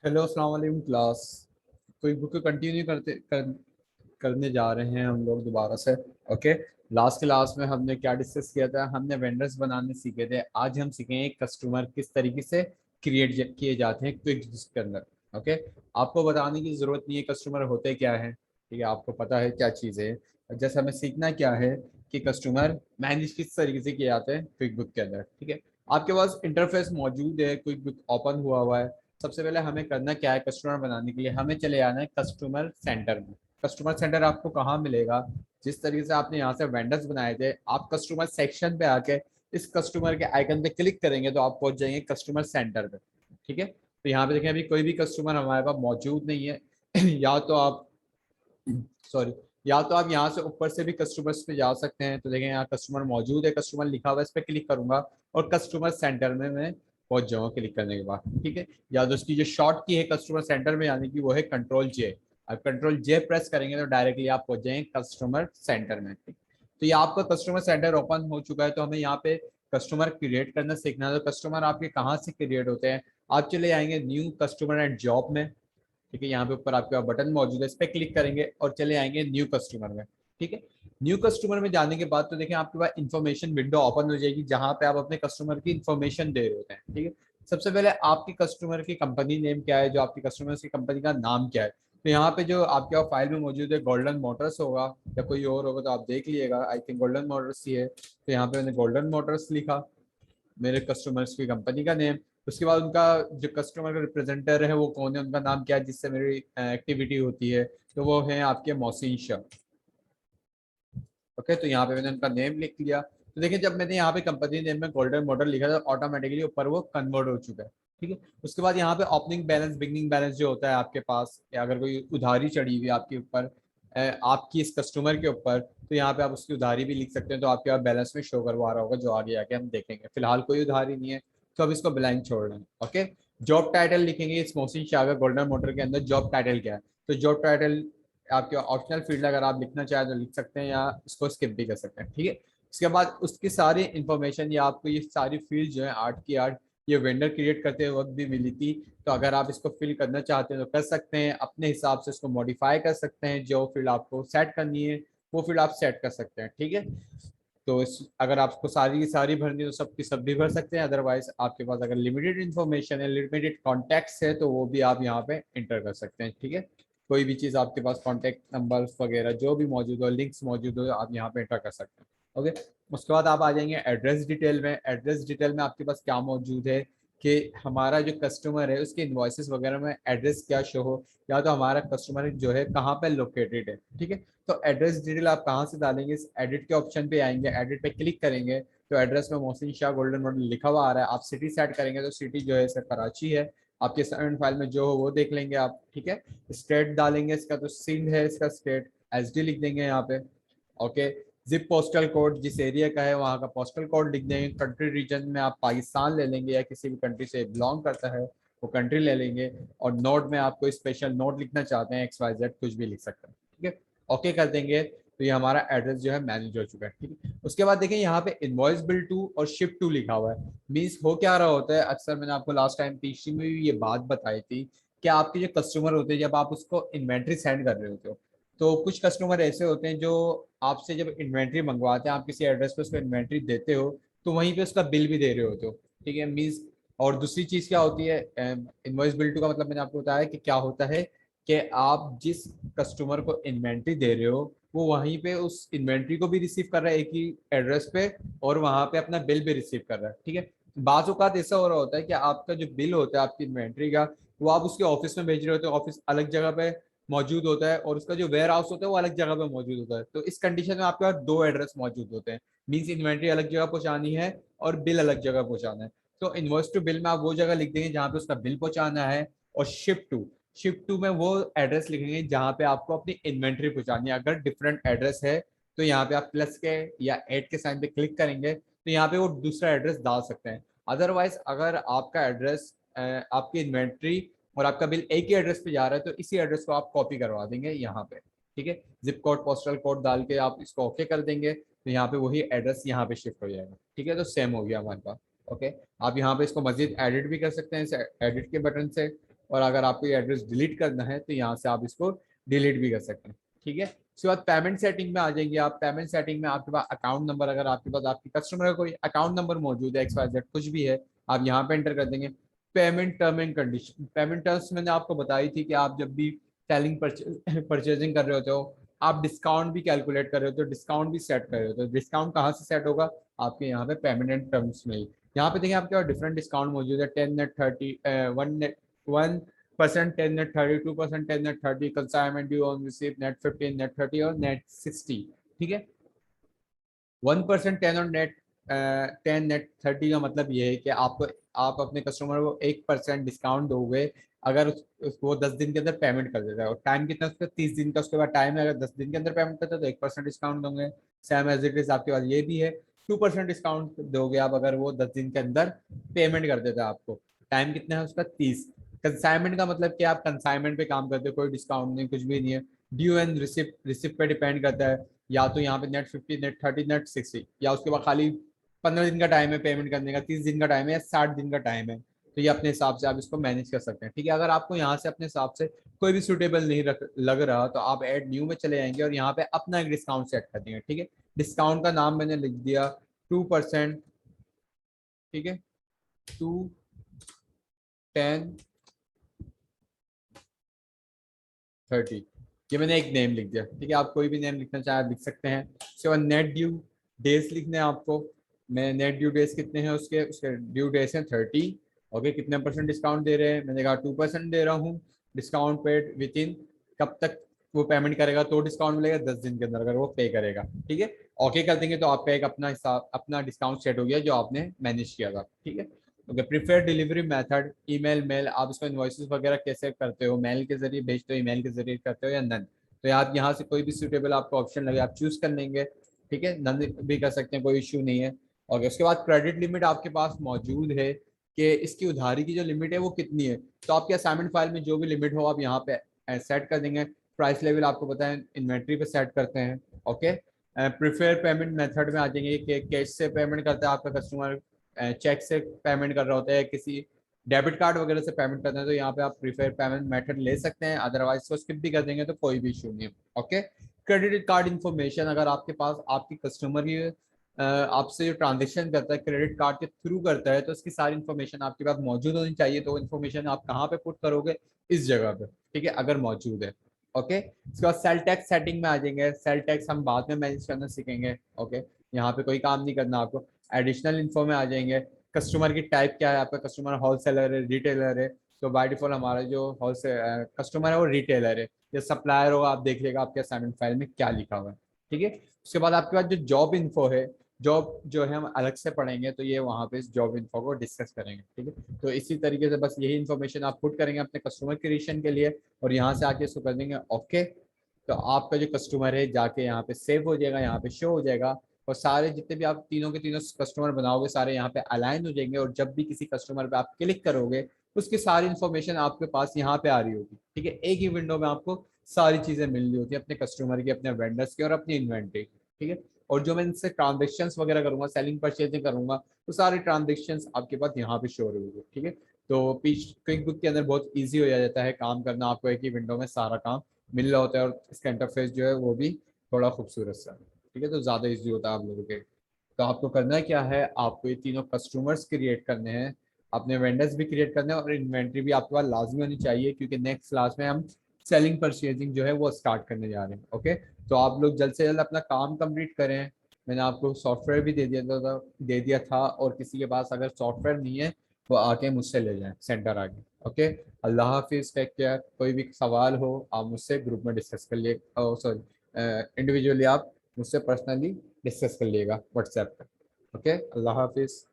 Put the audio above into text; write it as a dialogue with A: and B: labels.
A: Hello अस्सलाम वालेकुम class. कोई बुक कंटिन्यू करने जा रहे हैं हम लोग दोबारा से। ओके। लास्ट क्लास में हमने क्या डिस्कस किया था? हमने वेंडर्स बनाने सीखे थे। आज हम सीखेंगे कस्टमर किस तरीके से क्रिएट किए जाते हैं क्विक के अंदर। ओके। आपको बताने की जरूरत नहीं है कस्टमर होते क्या है, ठीक है, आपको पता है क्या चीज़ है। जैसे हमें सीखना क्या है कि कस्टमर मैनेज किस तरीके से किए जाते हैं क्विक बुक के अंदर, ठीक है। आपके पास इंटरफेस मौजूद है, क्विक बुक ओपन हुआ हुआ है। सबसे पहले हमें करना क्या है? कस्टमर बनाने के लिए हमें चले जाना है कस्टमर सेंटर में। कस्टमर सेंटर आपको कहाँ मिलेगा? जिस तरीके से आपने यहाँ से वेंडर्स बनाए थे, आप कस्टमर सेक्शन पे आके इस कस्टमर के आइकन पे क्लिक करेंगे तो आप पहुंच जाएंगे कस्टमर सेंटर पे, ठीक है। तो यहाँ पे देखें अभी कोई भी कस्टमर हमारे पास मौजूद नहीं है। या तो आप सॉरी या तो आप यहाँ से ऊपर से भी कस्टमर्स पे जा सकते हैं। तो देखें यहाँ कस्टमर मौजूद है, कस्टमर लिखा हुआ है, इस पर क्लिक करूंगा और कस्टमर सेंटर में मैं पहुंच जाऊंगा क्लिक करने के बाद, ठीक है। या तो उसकी जो शॉर्ट की है कस्टमर सेंटर में आने की, वो है कंट्रोल जे। अब कंट्रोल जे प्रेस करेंगे तो डायरेक्टली आप पहुंच जाएंगे कस्टमर सेंटर में। तो ये आपका कस्टमर सेंटर ओपन हो चुका है। तो हमें यहाँ पे कस्टमर क्रिएट करना सीखना है। तो कस्टमर आपके कहाँ से क्रिएट होते हैं? आप चले जाएंगे न्यू कस्टमर एंड जॉब में, ठीक है। यहाँ पे ऊपर आपके बटन मौजूद है, इस पर क्लिक करेंगे और चले आएंगे न्यू कस्टमर में, ठीक है। न्यू कस्टमर में जाने के बाद तो देखें आपके पास इन्फॉर्मेशन विंडो ओपन हो जाएगी, जहां पे आप अपने कस्टमर की इन्फॉर्मेशन दे रहे होते हैं, ठीक है। सबसे पहले आपकी कस्टमर की कंपनी नेम क्या है, जो आपकी कस्टमर की कंपनी का नाम क्या है। तो यहाँ पे जो आपके पास फाइल में मौजूद है गोल्डन मोटर्स होगा या कोई और होगा तो आप देख लीजिएगा। आई थिंक गोल्डन मोटर्स ही है, तो यहाँ पे मैंने गोल्डन मोटर्स लिखा, मेरे कस्टमर्स की कंपनी का नेम। उसके बाद उनका जो कस्टमर का रिप्रेजेंटर है वो कौन है, उनका नाम क्या है जिससे मेरी एक्टिविटी होती है, तो वो है आपके मोहसिन शाह। ओके, तो यहाँ पे मैंने उनका नेम लिख लिया। तो देखिए जब मैंने यहाँ पे कंपनी नेम में गोल्डन मॉडल लिखा था ऑटोमेटिकली ऊपर वो कन्वर्ट हो चुका है, ठीक है। उसके बाद यहाँ पे ओपनिंग बैलेंस बिगनिंग बैलेंस जो होता है आपके पास, या अगर कोई उधारी चढ़ी हुई है आपके ऊपर, आपकी इस कस्टमर के ऊपर, तो यहाँ पे आप उसकी उधारी भी लिख सकते हैं। तो आपके पास बैलेंस में शो करवा रहा होगा, जो आगे आके हम देखेंगे। फिलहाल कोई उधारी नहीं है तो अब इसको ब्लैंक छोड़ रहे हैं। ओके। जॉब टाइटल लिखेंगे इस मोहसिन शाह का गोल्डन मोटर के अंदर जॉब टाइटल क्या है। तो जॉब टाइटल आपके ऑप्शनल फील्ड अगर आप लिखना चाहें तो लिख सकते हैं या इसको स्किप भी कर सकते हैं, ठीक है। उसके बाद उसकी सारी इंफॉर्मेशन या आपको ये सारी फील्ड जो है आर्ट की आर्ट, ये वेंडर क्रिएट करते वक्त भी मिली थी। तो अगर आप इसको फिल करना चाहते हैं तो कर सकते हैं, अपने हिसाब से इसको मॉडिफाई कर सकते हैं। जो फील्ड आपको सेट करनी है वो फील्ड आप सेट कर सकते हैं, ठीक है। तो इस अगर आपको सारी की सारी भरनी है तो सबकी सब भी भर सकते हैं। अदरवाइज आपके पास अगर लिमिटेड इन्फॉर्मेशन है, लिमिटेड कॉन्टैक्ट्स है, तो वो भी आप यहाँ पे इंटर कर सकते हैं, ठीक है। कोई भी चीज़ आपके पास कॉन्टैक्ट नंबर्स वगैरह जो भी मौजूद हो, लिंक्स मौजूद हो, आप यहाँ पे इंटर कर सकते हैं। ओके। उसके बाद आप आ जाएंगे एड्रेस डिटेल में। एड्रेस डिटेल में आपके पास क्या मौजूद है कि हमारा जो कस्टमर है उसके इन्वॉइसेस वगैरह में एड्रेस क्या शो हो, या तो हमारा कस्टमर जो है कहाँ पे लोकेटेड है, ठीक है। तो एड्रेस डिटेल आप कहाँ से डालेंगे? इस एडिट के ऑप्शन पे आएंगे, एडिट पे क्लिक करेंगे तो एड्रेस में मोहसिन शाह गोल्डन मॉडल लिखा हुआ आ रहा है। आप सिटी सेट करेंगे तो सिटी जो है इसका कराची है। आपके सेवन फाइल में जो हो वो देख लेंगे आप, ठीक है। स्टेट डालेंगे इसका, तो सिंध है इसका स्टेट, एसडी लिख देंगे यहाँ पे। ओके। जिप पोस्टल कोड जिस एरिया का है वहाँ का पोस्टल कोड लिख देंगे। कंट्री रीजन में आप पाकिस्तान ले लेंगे या किसी भी कंट्री से बिलोंग करता है वो कंट्री ले लेंगे। और नोट में आप कोई स्पेशल नोट लिखना चाहते हैं, XYZ कुछ भी लिख सकते हैं, ठीक है। ओके कर देंगे तो ये हमारा एड्रेस जो है मैनेज हो चुका है, ठीक है। उसके बाद देखिए यहाँ पे इनवॉइस बिल टू और शिप टू लिखा हुआ है। मीन्स हो क्या रहा होता है, अक्सर मैंने आपको लास्ट टाइम पीसी में भी ये बात बताई थी कि आपके जो कस्टमर होते हैं जब आप उसको इन्वेंट्री सेंड कर रहे होते हो, तो कुछ कस्टमर ऐसे होते हैं जो आपसे जब इन्वेंट्री मंगवाते हैं, आप किसी एड्रेस पे उसको इन्वेंट्री देते हो तो वहीं पे उसका बिल भी दे रहे होते हो, ठीक है। मीन्स और दूसरी चीज क्या होती है, इनवॉइस बिल टू का मतलब मैंने आपको बताया कि क्या होता है कि आप जिस कस्टमर को इन्वेंट्री दे रहे हो वो वहीं पे उस इन्वेंट्री को भी रिसीव कर रहा है एक ही एड्रेस पे, और वहां पे अपना बिल भी रिसीव कर रहा है, ठीक है। बाज़ औक़ात ऐसा हो रहा होता है कि आपका जो बिल होता है आपकी इन्वेंट्री का, वो आप उसके ऑफिस में भेज रहे होते हो, ऑफिस अलग जगह पे मौजूद होता है और उसका जो वेयर हाउस होता है वो अलग जगह पे मौजूद होता है। तो इस कंडीशन में आपके पास दो एड्रेस मौजूद होते हैं। मीन्स इन्वेंट्री अलग जगह पहुंचानी है और बिल अलग जगह पहुंचाना है। तो इनवॉइस टू बिल में आप वो जगह लिख देंगे जहाँ पे उसका बिल पहुंचाना है, और शिफ्ट टू में वो एड्रेस लिखेंगे जहाँ पे आपको अपनी इन्वेंट्री पहुंचानी है। अगर डिफरेंट एड्रेस है तो यहाँ पे आप प्लस के या ऐड के साइन पे क्लिक करेंगे तो यहाँ पे वो दूसरा एड्रेस डाल सकते हैं। अदरवाइज अगर आपका एड्रेस आपकी इन्वेंट्री और आपका बिल एक ही एड्रेस पे जा रहा है तो इसी एड्रेस को आप कॉपी करवा देंगे यहाँ पे, ठीक है। जिप कोड पोस्टल कोड डाल के आप इसको ओके कर देंगे तो यहाँ पे वही एड्रेस यहाँ पे शिफ्ट हो जाएगा, ठीक है। तो सेम हो गया हमारे पास। ओके। आप यहाँ पे इसको मजीद एडिट भी कर सकते हैं एडिट के बटन से। और अगर आपको ये एड्रेस डिलीट करना है तो यहाँ से आप इसको डिलीट भी कर सकते हैं। ठीक है, उसके बाद पेमेंट सेटिंग में आ जाएंगे आप। पेमेंट सेटिंग में आपके पास अकाउंट नंबर, अगर आपके पास आपके कस्टमर का कोई अकाउंट नंबर मौजूद है XYZ कुछ भी है, आप यहाँ पे एंटर कर देंगे। Payment term and condition, payment terms मैंने आपको बताई थी कि आप जब भी सेलिंग परचेजिंग कर रहे होते हो, आप डिस्काउंट भी कैलकुलेट कर रहे हो तो डिस्काउंट भी सेट कर रहे हो, तो डिस्काउंट कहाँ से सेट होगा, आपके यहाँ पे पेमेंट एंड टर्म्स में ही। यहाँ पे देखिए आपके पास डिफरेंट डिस्काउंट मौजूद है, 10 net 30, 1% 10 net 30, 2% 10 net 30, consignment due on receive net 15 net 30 और नेट 60। ठीक है, 1% 10 और नेट 10 नेट 30 का मतलब ये है कि आपको आप अपने कस्टमर को 1% डिस्काउंट दोगे अगर उसको 10 दिन के अंदर पेमेंट कर देता है। और टाइम कितना उसका, 30 दिन का उसके बाद टाइम है। अगर 10 दिन के अंदर पेमेंट करता है तो 1% डिस्काउंट दोगे। सेम एज इट इज आपके पास ये भी है, 2% डिस्काउंट दोगे आप अगर वो 10 दिन के अंदर पेमेंट कर देता है आपको। टाइम कितना है उसका, 30। कंसाइनमेंट का मतलब कि आप कंसाइनमेंट पे काम करते हो, कोई डिस्काउंट नहीं, कुछ भी नहीं है। ड्यू एंड रिसिप्ट, रिसिप्ट पे डिपेंड करता है, या तो यहाँ पे नेट 50 नेट 30 नेट 60, या उसके बाद खाली 15 दिन का टाइम है पेमेंट करने का, 30 दिन का टाइम है या 60 दिन का टाइम है। तो ये अपने हिसाब से आप इसको मैनेज कर सकते हैं। ठीक है, अगर आपको यहाँ से अपने हिसाब से कोई भी सुटेबल नहीं लग रहा तो आप ऐड न्यू में चले जाएंगे और यहाँ पे अपना एक डिस्काउंट सेट कर देंगे। ठीक है, डिस्काउंट का नाम मैंने लिख दिया 2%। ठीक है, 2, 10, 30, ये मैंने एक नेम लिख दिया। ठीक है, आप कोई भी नेम लिखना चाहे आप लिख सकते हैं। उसके बाद नेट ड्यू डेज लिखने हैं आपको। मैं नेट ड्यू डेज कितने हैं उसके उसके ड्यू डेज हैं 30। ओके, कितने परसेंट डिस्काउंट दे रहे हैं, मैंने कहा 2% दे रहा हूँ। डिस्काउंट पेड विद इन, कब तक वो पेमेंट करेगा तो डिस्काउंट मिलेगा, 10 दिन के अंदर अगर वो पे करेगा। ठीक है, ओके कर देंगे तो आपका एक अपना हिसाब, अपना डिस्काउंट सेट हो गया जो आपने मैनेज किया था। ठीक है, okay, preferred delivery method, email, mail, आप इसको इनवॉइसेस वगैरह कैसे करते हो, मेल के जरिए भेजते हो, ईमेल के जरिए करते हो या नन। तो आप यहाँ से कोई भी सूटेबल आपको ऑप्शन लगे आप चूज कर लेंगे। ठीक है, नन भी कर सकते हैं, कोई इश्यू नहीं है। और उसके बाद क्रेडिट लिमिट आपके पास मौजूद है कि इसकी उधारी की जो लिमिट है वो कितनी है। तो आपके असाइनमेंट फाइल में जो भी लिमिट हो आप यहाँ पे सेट कर देंगे। प्राइस लेवल आपको पता है इन्वेंट्री पे सेट करते हैं। ओके, प्रीफेयर पेमेंट मेथड में आ जाएंगे कि कैश से पेमेंट करता है आपका कस्टमर, चेक से पेमेंट कर रहा होता है, किसी डेबिट कार्ड वगैरह से पेमेंट करते हैं, तो यहाँ पे आप प्रीफेयर पेमेंट मेथड ले सकते हैं, अदरवाइज इसको स्किप भी कर देंगे तो कोई भी इशू नहीं है। ओके, क्रेडिट कार्ड इन्फॉर्मेशन, अगर आपके पास आपकी कस्टमर की आपसे जो ट्रांजेक्शन करता है क्रेडिट कार्ड के थ्रू करता है तो उसकी सारी इन्फॉर्मेशन आपके पास मौजूद होनी चाहिए। तो इन्फॉर्मेशन आप कहाँ पे पुट करोगे, इस जगह पे। ठीक है, अगर मौजूद है। ओके, इसके बाद सेल टैक्स सेटिंग में आ जाएंगे। सेल टैक्स हम बाद में मैनेज करना सीखेंगे। ओके, यहाँ पे कोई काम नहीं करना आपको। एडिशनल इन्फो में आ जाएंगे। कस्टमर की टाइप क्या है, आपका कस्टमर होलसेलर है, रिटेलर है। तो बाय डिफॉल्ट हमारा जो होलसेल कस्टमर है वो रिटेलर है। या सप्लायर होगा, आप देख लेगा आपके असाइनमेंट फाइल में क्या लिखा हुआ है। ठीक है, उसके बाद आपके पास जो जॉब इन्फो है, जॉब जो है हम अलग से पढ़ेंगे, तो ये वहाँ पे इस जॉब इन्फो को डिस्कस करेंगे। ठीक है, तो इसी तरीके से बस यही इन्फॉर्मेशन आप पुट करेंगे अपने कस्टमर क्रिएशन के लिए और यहाँ से आके इसको कर देंगे ओके। तो आपका जो कस्टमर है जाके यहाँ पे सेव हो जाएगा, यहाँ पे शो हो जाएगा। और सारे जितने भी आप तीनों के तीनों कस्टमर बनाओगे सारे यहाँ पे अलाइन हो जाएंगे। और जब भी किसी कस्टमर पे आप क्लिक करोगे उसकी सारी इन्फॉर्मेशन आपके पास यहाँ पे आ रही होगी। ठीक है, एक ही विंडो में आपको सारी चीजें मिल रही होती है, अपने कस्टमर की, अपने वेंडर्स की और अपनी इन्वेंट्री। ठीक है, और जो मैं इनसे ट्रांजेक्शन वगैरह करूंगा, सेलिंग परचेजिंग करूंगा, तो सारे ट्रांजेक्शन आपके पास यहाँ पे शो होगी। ठीक है, तो क्विक बुक के अंदर बहुत ईजी हो जाता है काम करना, आपको एक ही विंडो में सारा काम मिल रहा होता है और इसका इंटरफेस जो है वो भी थोड़ा खूबसूरत सा। ठीक है, तो ज़्यादा इजी होता है आप लोगों के। तो आपको करना क्या है, आपको ये तीनों कस्टमर्स क्रिएट करने हैं, अपने वेंडर्स भी क्रिएट करने हैं और इन्वेंट्री भी आपके पास लाजमी होनी चाहिए, क्योंकि नेक्स्ट क्लास में हम सेलिंग परचेजिंग जो है वो स्टार्ट करने जा रहे हैं। ओके, तो आप लोग जल्द से जल्द अपना काम कंप्लीट करें। मैंने आपको सॉफ्टवेयर भी दे दिया था और किसी के पास अगर सॉफ्टवेयर नहीं है वो आके मुझसे ले जाएं सेंटर आके। ओके, अल्लाह हाफिज़, टेक केयर। कोई भी सवाल हो आप मुझसे ग्रुप में डिस्कस कर लिए, सॉरी इंडिविजुअली आप मुझसे पर्सनली डिस्कस कर लिएगा व्हाट्सएप पर। ओके, अल्लाह हाफिज़।